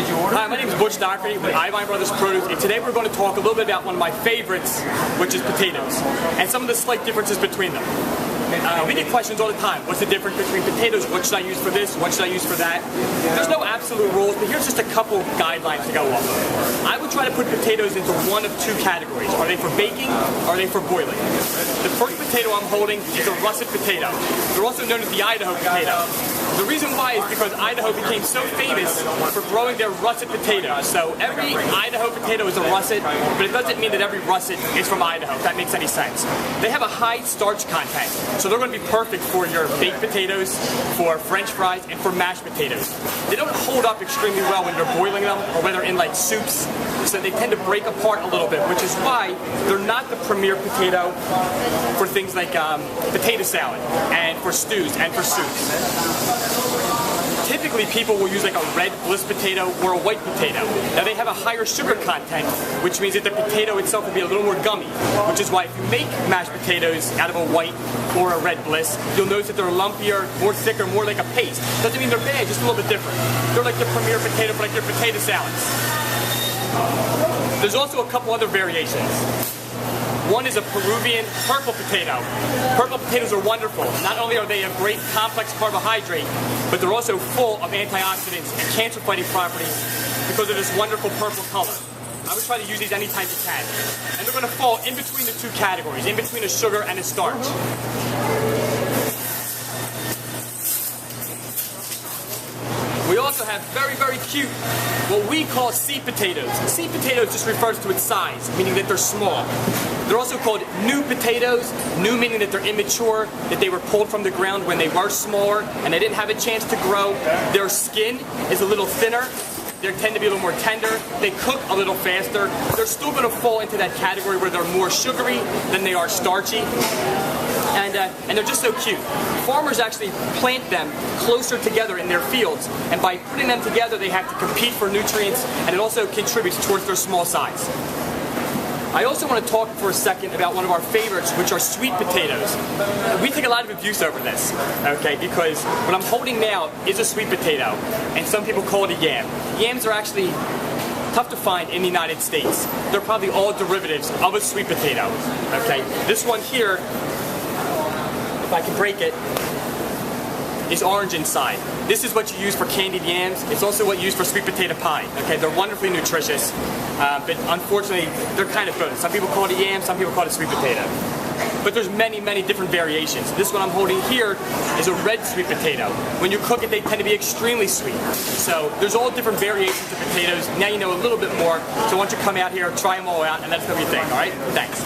Hi, my name is Butch with Iovine Brothers Produce, and today we're going to talk a little bit about one of my favorites, which is potatoes, and some of the slight differences between them. We get questions all the time. What's the difference between potatoes? What should I use for this? What should I use for that? There's no absolute rules, but here's just a couple guidelines to go off of. I would try to put potatoes into one of two categories. Are they for baking? Or are they for boiling? The first potato I'm holding is a russet potato. They're also known as the Idaho potato. The reason why is because Idaho became so famous for growing their russet potatoes. So every Idaho potato is a russet, but it doesn't mean that every russet is from Idaho, if that makes any sense. They have a high starch content, so they're going to be perfect for your baked potatoes, for French fries, and for mashed potatoes. They don't hold up extremely well when you're boiling them, or when they're in like soups, so they tend to break apart a little bit, which is why they're not the premier potato for things like potato salad, and for stews, and for soups. Typically, people will use like a red bliss potato or a white potato. Now, they have a higher sugar content, which means that the potato itself will be a little more gummy, which is why if you make mashed potatoes out of a white or a red bliss, you'll notice that they're lumpier, more thicker, more like a paste. Doesn't mean they're bad, just a little bit different. They're like the premier potato for like your potato salads. There's also a couple other variations. One is a Peruvian purple potato. Purple potatoes are wonderful. Not only are they a great complex carbohydrate, but they're also full of antioxidants and cancer-fighting properties because of this wonderful purple color. I would try to use these anytime you can. And they're going to fall in between the two categories, in between a sugar and a starch. We also have very, very cute, what we call seed potatoes. Seed potatoes just refers to its size, meaning that they're small. They're also called new potatoes, new meaning that they're immature, that they were pulled from the ground when they were smaller and they didn't have a chance to grow. Their skin is a little thinner. They tend to be a little more tender. They cook a little faster. They're still going to fall into that category where they're more sugary than they are starchy. And they're just so cute. Farmers actually plant them closer together in their fields, and by putting them together they have to compete for nutrients, and it also contributes towards their small size. I also want to talk for a second about one of our favorites, which are sweet potatoes. We take a lot of abuse over this, okay, because what I'm holding now is a sweet potato, and some people call it a yam. Yams are actually tough to find in the United States. They're probably all derivatives of a sweet potato, okay? This one here, if I can break it, is orange inside. This is what you use for candied yams. It's also what you use for sweet potato pie. Okay, they're wonderfully nutritious, but unfortunately, they're kind of both. Some people call it a yam, some people call it a sweet potato. But there's many, many different variations. This one I'm holding here is a red sweet potato. When you cook it, they tend to be extremely sweet. So there's all different variations of potatoes. Now you know a little bit more. So why don't you come out here, try them all out, and let us know what you think, all right? Thanks.